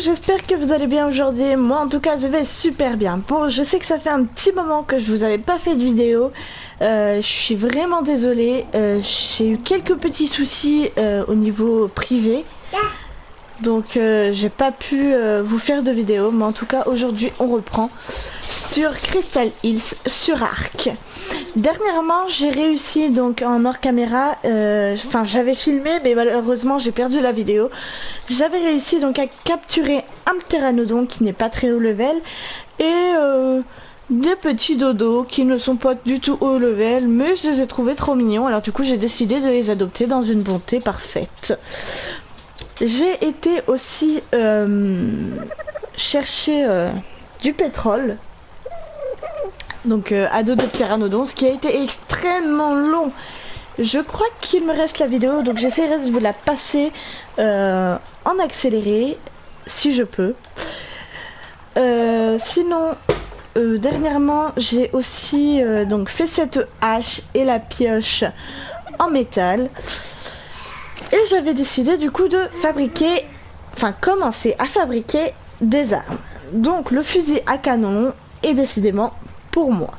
j'espère que vous allez bien aujourd'hui. Moi en tout cas je vais super bien. Bon, je sais que ça fait un petit moment que je vous avais pas fait de vidéo. Je suis vraiment désolée. J'ai eu quelques petits soucis au niveau privé. Donc j'ai pas pu vous faire de vidéo. Mais en tout cas aujourd'hui on reprend sur Crystal Hills sur Ark. Dernièrement j'ai réussi donc en hors caméra, enfin j'avais filmé mais malheureusement j'ai perdu la vidéo. J'avais réussi donc à capturer un pteranodon qui n'est pas très haut level et des petits dodos qui ne sont pas du tout haut level, mais je les ai trouvés trop mignons, alors du coup j'ai décidé de les adopter dans une bonté parfaite. J'ai été aussi chercher du pétrole, donc à dos de pteranodon, ce qui a été extrêmement long. Je crois qu'il me reste la vidéo, donc j'essaierai de vous la passer en accéléré si je peux. Sinon dernièrement j'ai aussi donc fait cette hache et la pioche en métal, et j'avais décidé du coup de fabriquer, enfin commencer à fabriquer des armes. Donc le fusil à canon est décidément pour moi.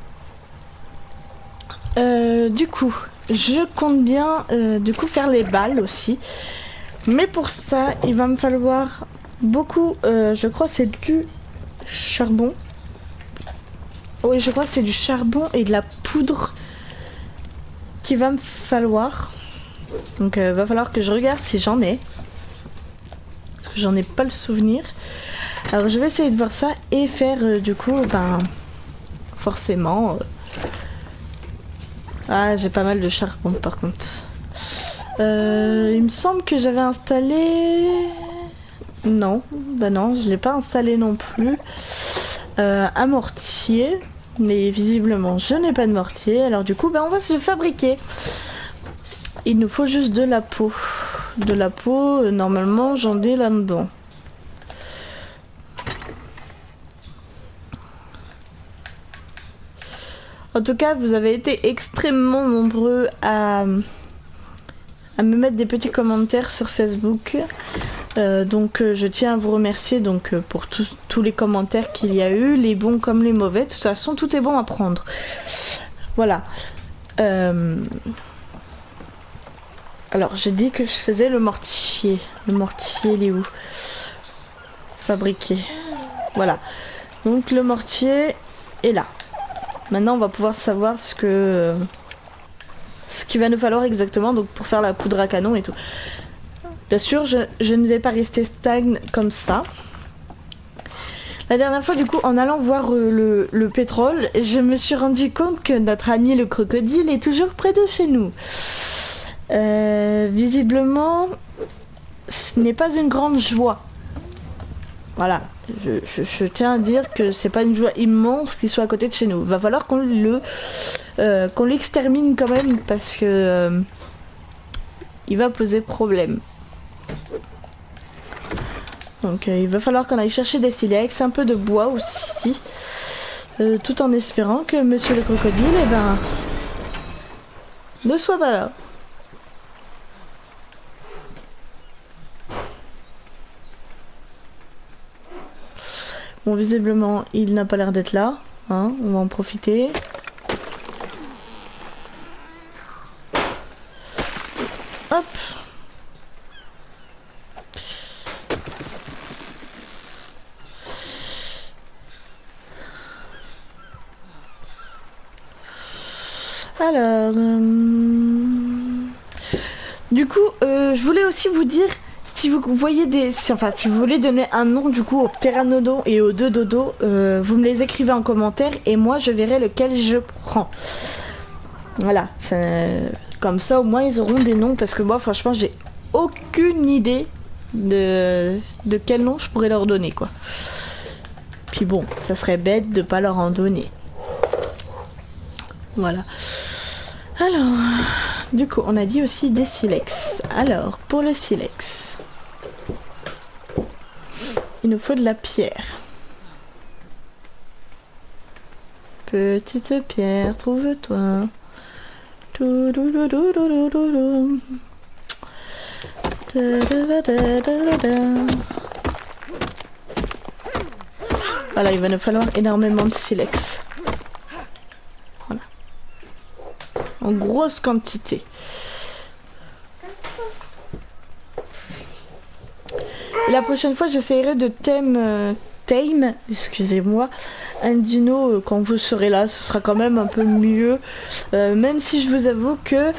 Du coup je compte bien du coup faire les balles aussi, mais pour ça il va me falloir beaucoup, je crois c'est du charbon. Oui, je crois que c'est du charbon et de la poudre qu'il va me falloir. Donc va falloir que je regarde si j'en ai, parce que j'en ai pas le souvenir. Alors je vais essayer de voir ça et faire du coup ben forcément ah, j'ai pas mal de charbon par contre. Il me semble que j'avais installé, non, bah non, je l'ai pas installé non plus. Un mortier, mais visiblement je n'ai pas de mortier, alors du coup bah, on va se fabriquer. Il nous faut juste de la peau. De la peau, normalement j'en ai là-dedans. En tout cas vous avez été extrêmement nombreux à me mettre des petits commentaires sur Facebook. Donc je tiens à vous remercier donc pour tous les commentaires qu'il y a eu, les bons comme les mauvais. De toute façon tout est bon à prendre. Voilà. Alors j'ai dit que je faisais le mortier. Le mortier il est où? Fabriqué. Voilà. Donc le mortier est là. Maintenant on va pouvoir savoir ce qu'il va nous falloir exactement donc pour faire la poudre à canon et tout. Bien sûr, je ne vais pas rester stagne comme ça. La dernière fois, du coup, en allant voir le pétrole, je me suis rendu compte que notre ami le crocodile est toujours près de chez nous. Visiblement, ce n'est pas une grande joie. Voilà, je tiens à dire que c'est pas une joie immense qu'il soit à côté de chez nous. Va falloir qu'on l'extermine quand même parce que il va poser problème. Donc il va falloir qu'on aille chercher des silex, un peu de bois aussi, tout en espérant que monsieur le crocodile eh ben, ne soit pas là. Bon, visiblement il n'a pas l'air d'être là, hein, on va en profiter. Hop. Alors, du coup, je voulais aussi vous dire, si vous voyez si vous voulez donner un nom du coup au pteranodon et aux deux dodos, vous me les écrivez en commentaire et moi je verrai lequel je prends. Voilà, comme ça au moins ils auront des noms, parce que moi franchement j'ai aucune idée de quel nom je pourrais leur donner quoi. Puis bon, ça serait bête de pas leur en donner. Voilà. Alors, du coup, on a dit aussi des silex. Alors, pour le silex, il nous faut de la pierre. Petite pierre, trouve-toi. Voilà, il va nous falloir énormément de silex. Voilà. En grosse quantité. Et la prochaine fois, j'essaierai de tame, excusez-moi, un dino quand vous serez là. Ce sera quand même un peu mieux. Même si je vous avoue que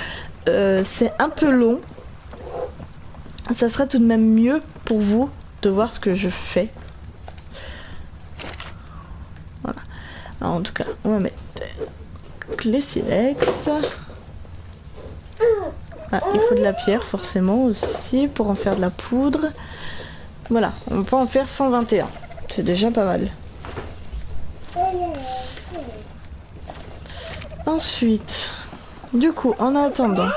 c'est un peu long. Ça sera tout de même mieux pour vous de voir ce que je fais. Voilà. Alors, en tout cas, on va mettre les silex. Ah, il faut de la pierre forcément aussi pour en faire de la poudre. Voilà, on peut en faire 121. C'est déjà pas mal. Ensuite, du coup, en attendant,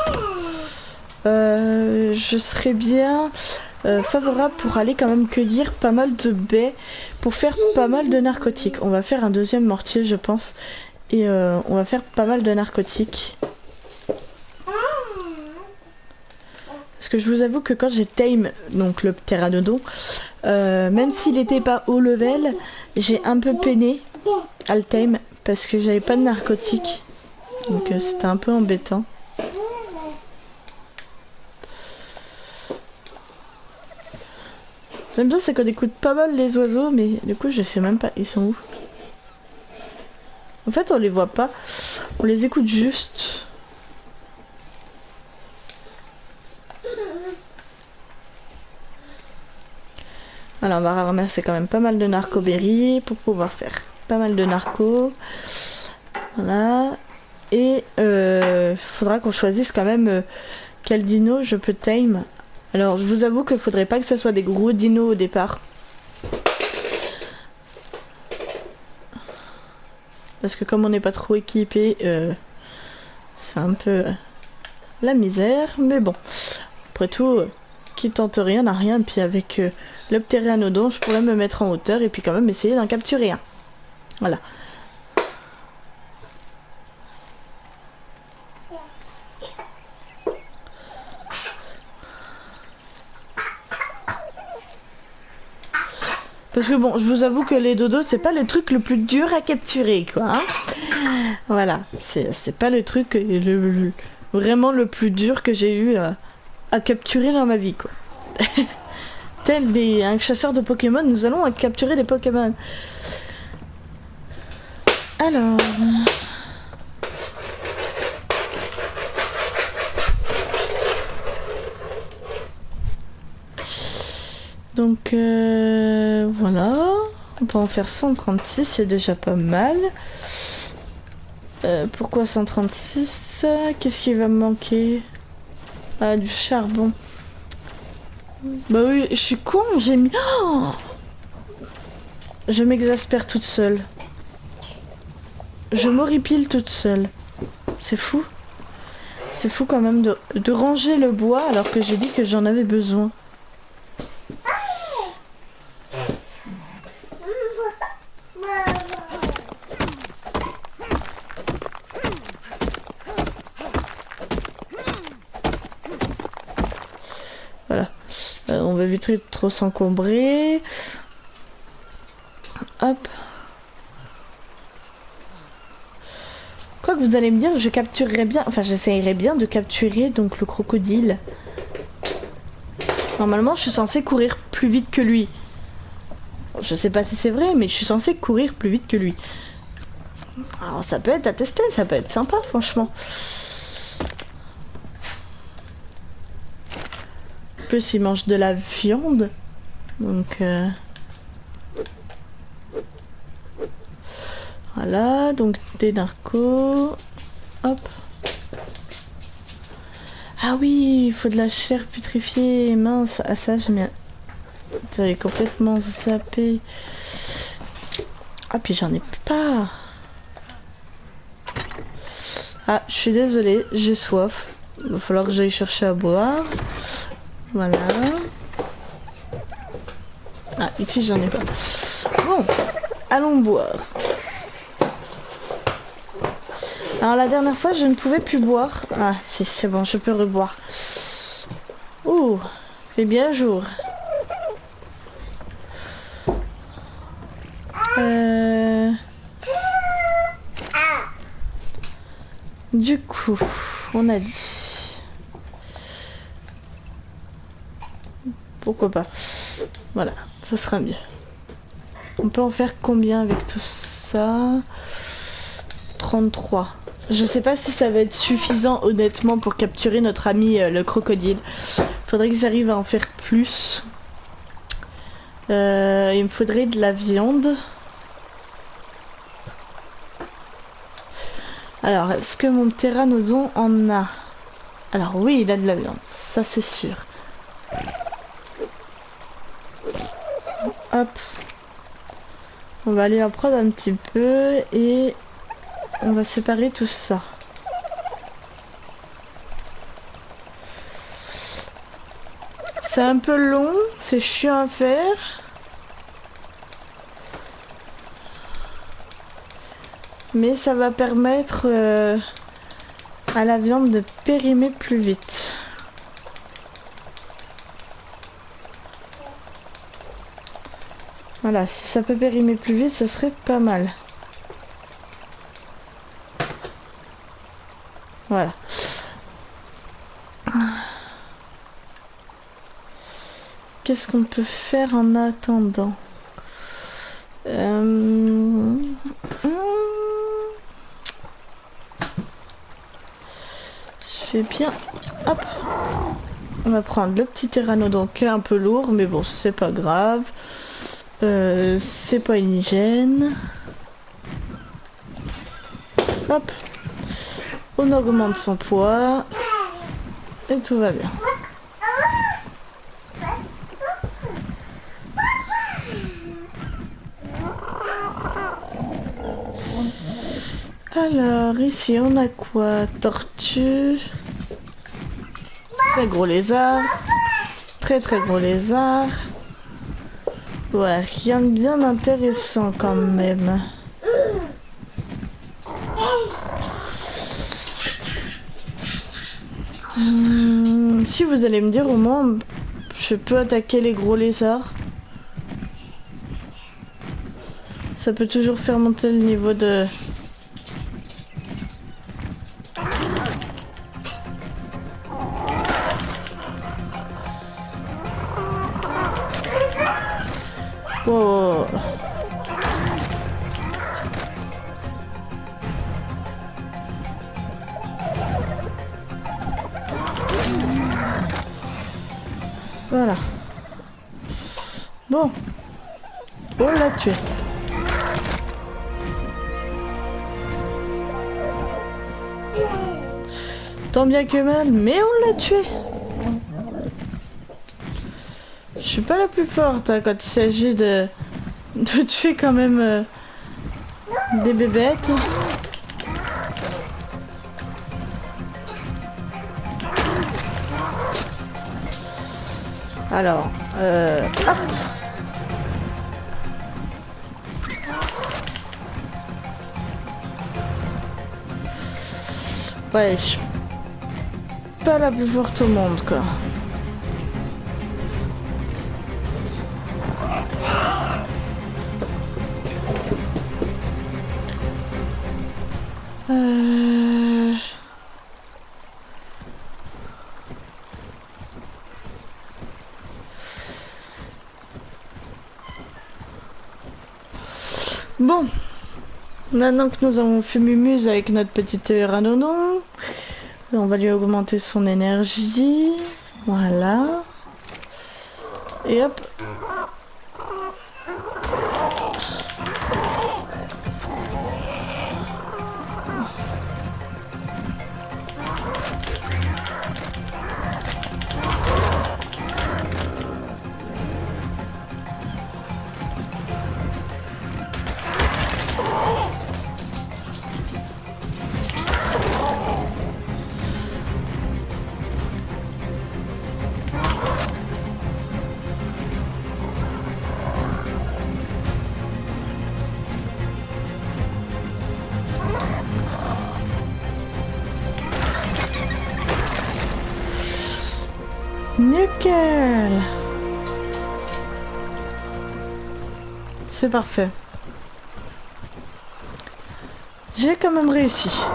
je serais bien favorable pour aller quand même cueillir pas mal de baies pour faire pas mal de narcotiques. On va faire un deuxième mortier, je pense, et on va faire pas mal de narcotiques. Parce que je vous avoue que quand j'ai tame, donc le pteranodon, même s'il n'était pas haut level, j'ai un peu peiné à le tame parce que j'avais pas de narcotiques. Donc c'était un peu embêtant. J'aime bien, c'est qu'on écoute pas mal les oiseaux, mais du coup je sais même pas, ils sont où? En fait on les voit pas, on les écoute juste. Alors on va ramasser quand même pas mal de narcoberries pour pouvoir faire pas mal de narcos. Voilà. Et faudra qu'on choisisse quand même quel dino je peux tame. Alors je vous avoue qu'il faudrait pas que ce soit des gros dinos au départ. Parce que comme on n'est pas trop équipé, c'est un peu la misère. Mais bon, après tout, qui tente rien n'a rien. Et puis avec le ptéranodon, je pourrais me mettre en hauteur et puis quand même essayer d'en capturer un. Voilà. Parce que bon, je vous avoue que les dodos, c'est pas le truc le plus dur à capturer, quoi. Hein, voilà, c'est pas le truc vraiment le plus dur que j'ai eu à capturer dans ma vie, quoi. Tel un chasseur de Pokémon, nous allons capturer des Pokémon. Alors... Donc voilà, on peut en faire 136, c'est déjà pas mal. Pourquoi 136? Qu'est-ce qui va me manquer? Ah, du charbon. Bah oui, je suis con, j'ai mis... Oh, je m'exaspère toute seule. Je m'horripile toute seule. C'est fou. C'est fou quand même de ranger le bois alors que j'ai dit que j'en avais besoin. Voilà. On va éviter de trop s'encombrer. Hop. Quoi que vous allez me dire, je capturerai bien, enfin j'essayerai bien de capturer donc le crocodile. Normalement je suis censée courir plus vite que lui. Je sais pas si c'est vrai, mais je suis censée courir plus vite que lui. Alors ça peut être à tester, ça peut être sympa franchement. En plus il mange de la viande. Donc voilà, donc des narcos. Hop. Ah oui, il faut de la chair putrifiée. Mince, ah ça je m'ai... J'avais complètement zappé. Ah puis j'en ai pas. Ah, je suis désolée, j'ai soif. Il va falloir que j'aille chercher à boire. Voilà. Ah, ici j'en ai pas. Bon, allons boire. Alors la dernière fois je ne pouvais plus boire. Ah si c'est bon, je peux reboire. Ouh, fait bien jour. Du coup, on a dit... Pourquoi pas? Voilà, ça sera mieux. On peut en faire combien avec tout ça? 33. Je sais pas si ça va être suffisant honnêtement pour capturer notre ami le crocodile. Faudrait que j'arrive à en faire plus. Il me faudrait de la viande. Alors, est-ce que mon pteranodon en a? Alors oui, il a de la viande, ça c'est sûr. Hop. On va aller en prendre un petit peu et on va séparer tout ça. C'est un peu long, c'est chiant à faire. Mais ça va permettre à la viande de périmer plus vite. Voilà, si ça peut périmer plus vite, ça serait pas mal. Voilà. Qu'est-ce qu'on peut faire en attendant? Je fais bien. Hop. On va prendre le petit pteranodon qui est un peu lourd, mais bon, c'est pas grave. C'est pas une gêne. Hop. On augmente son poids. Et tout va bien. Alors, ici, on a quoi? Tortue. Très gros lézard. Très gros lézard. Ouais, rien de bien intéressant quand même. Si vous allez me dire au moins, je peux attaquer les gros lézards. Ça peut toujours faire monter le niveau de... Oh. Voilà. Bon. On l'a tué. Tant bien que mal, mais on l'a tué. Je suis pas la plus forte hein, quand il s'agit de tuer quand même des bébêtes. Alors, hop. Ouais, je suis pas la plus forte au monde, quoi. Bon, maintenant que nous avons fait mumuse avec notre petit pteranodon, on va lui augmenter son énergie. Voilà. Et hop. Nickel. C'est parfait. J'ai quand même réussi.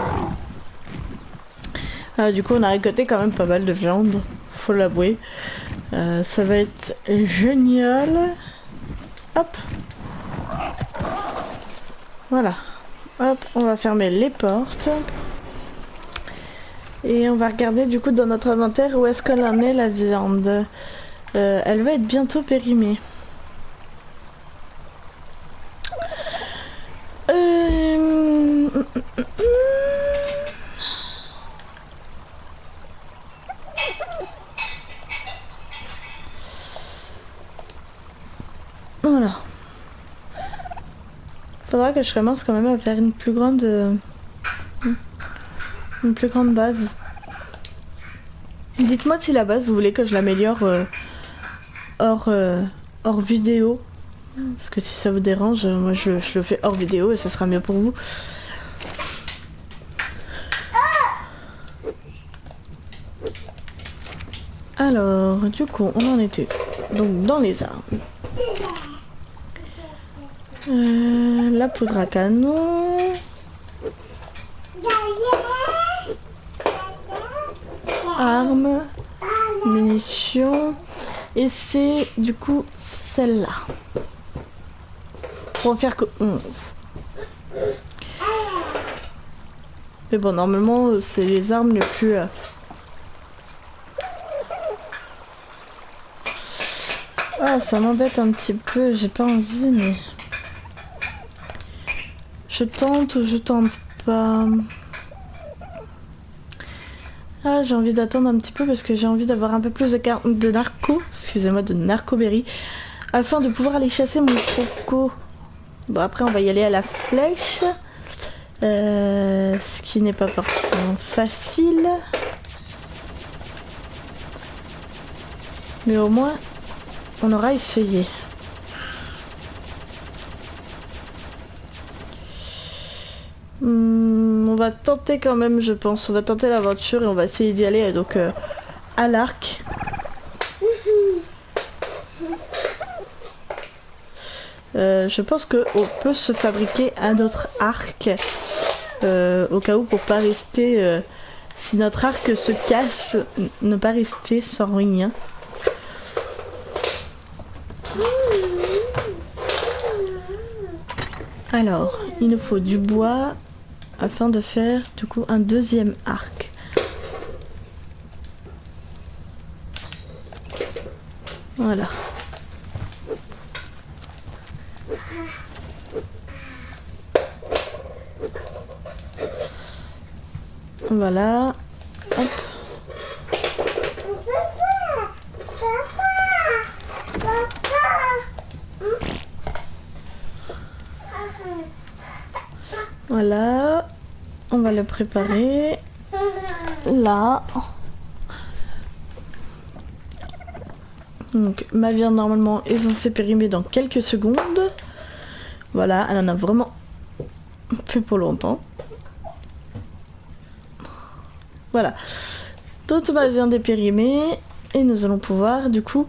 Ah, du coup, on a récolté quand même pas mal de viande, faut l'avouer. Ça va être génial. Hop. Voilà. Hop, on va fermer les portes. Et on va regarder du coup dans notre inventaire où est-ce qu'elle en est la viande. Elle va être bientôt périmée. Voilà. Faudra que je commence quand même à faire une plus grande base. Dites-moi si la base vous voulez que je l'améliore hors, hors vidéo. Parce que si ça vous dérange, moi je le fais hors vidéo et ce sera mieux pour vous. Alors, du coup, on en était donc dans les armes. La poudre à canon. Armes. Munitions. Et c'est du coup celle-là. Pour en faire que 11. Mais bon, normalement, c'est les armes les plus... Ah, ça m'embête un petit peu, j'ai pas envie, mais... Je tente ou je tente pas. Ah, j'ai envie d'attendre un petit peu parce que j'ai envie d'avoir un peu plus de narco, excusez-moi, de narcoberry, afin de pouvoir aller chasser mon croco. Bon, après, on va y aller à la flèche, ce qui n'est pas forcément facile. Mais au moins, on aura essayé. On va tenter quand même, je pense. On va tenter l'aventure et on va essayer d'y aller donc à l'arc. Je pense qu'on peut se fabriquer un autre arc au cas où pour pas rester... si notre arc se casse, ne pas rester sans rien. Alors, il nous faut du bois afin de faire du coup un deuxième arc. Voilà. Voilà. Hop. Voilà. On va le préparer. Là. Donc ma viande normalement est censée périmer dans quelques secondes. Voilà, elle en a vraiment plus pour longtemps. Voilà. Toute ma viande est périmée et nous allons pouvoir du coup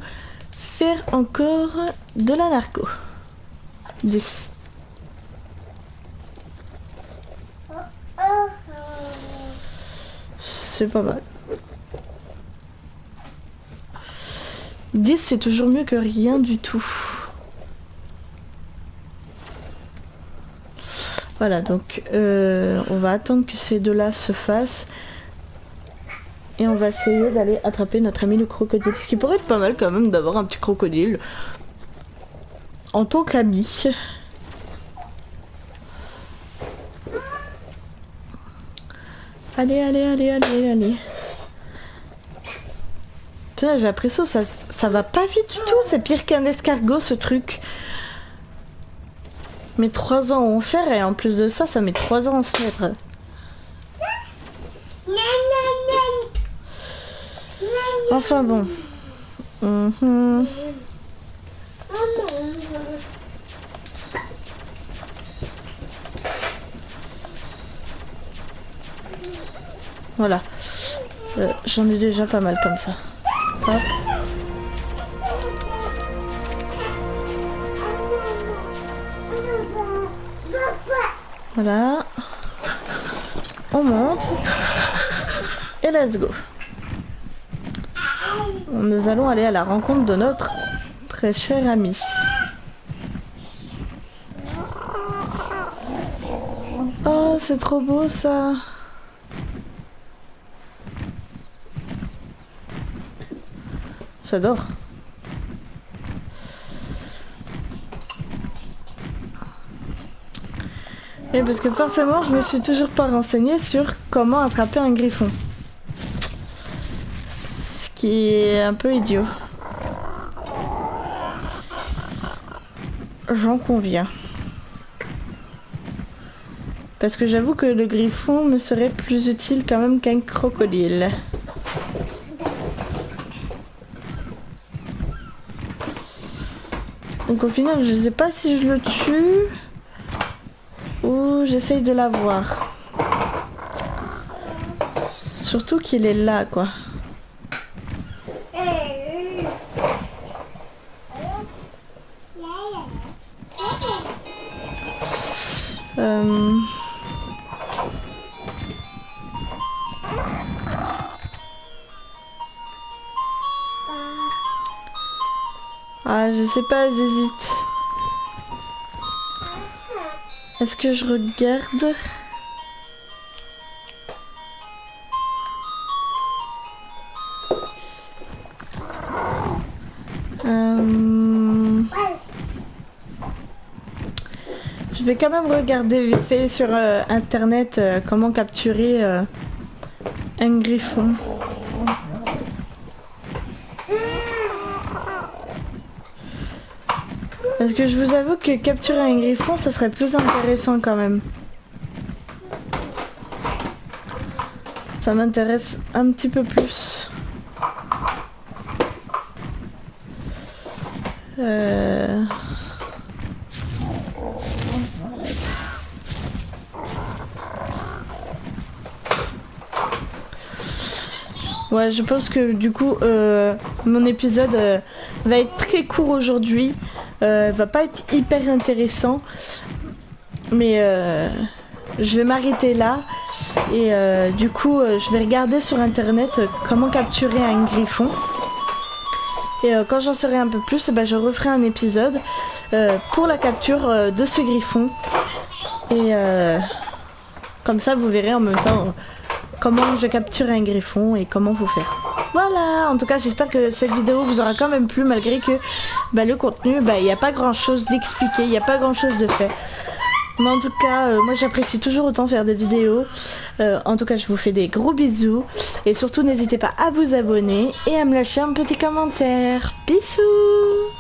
faire encore de la narco. 10. C'est pas mal. 10 c'est toujours mieux que rien du tout. Voilà, donc on va attendre que ces deux-là se fassent. Et on va essayer d'aller attraper notre ami le crocodile. Ce qui pourrait être pas mal quand même d'avoir un petit crocodile. En tant qu'ami. Allez, allez, allez, allez, allez. Putain, j'ai l'impression que ça va pas vite du tout. C'est pire qu'un escargot ce truc. Mais 3 ans à en faire et en plus de ça, ça met 3 ans à se mettre. Enfin bon. Voilà. J'en ai déjà pas mal comme ça. Hop. Voilà. On monte. Et là let's go. Nous allons aller à la rencontre de notre très cher ami. Oh, c'est trop beau ça. J'adore. Et parce que forcément, je me suis toujours pas renseignée sur comment attraper un griffon. Ce qui est un peu idiot. J'en conviens. Parce que j'avoue que le griffon me serait plus utile quand même qu'un crocodile. Donc au final, je sais pas si je le tue ou j'essaye de l'avoir. Surtout qu'il est là, quoi. Ah, je sais pas, j'hésite. Est-ce que je regarde? Je vais quand même regarder vite fait sur internet comment capturer un griffon. Parce que je vous avoue que capturer un griffon, ça serait plus intéressant quand même. Ça m'intéresse un petit peu plus. Ouais, je pense que du coup, mon épisode va être très court aujourd'hui. Va pas être hyper intéressant. Mais je vais m'arrêter là. Et du coup, je vais regarder sur internet comment capturer un griffon. Et quand j'en saurai un peu plus, je referai un épisode pour la capture de ce griffon. Et comme ça, vous verrez en même temps comment je capture un griffon et comment vous faire. Voilà, en tout cas j'espère que cette vidéo vous aura quand même plu malgré que le contenu, il n'y a pas grand chose d'expliqué, il n'y a pas grand chose de fait. Mais en tout cas, moi j'apprécie toujours autant faire des vidéos. En tout cas, je vous fais des gros bisous. Et surtout, n'hésitez pas à vous abonner et à me lâcher un petit commentaire. Bisous!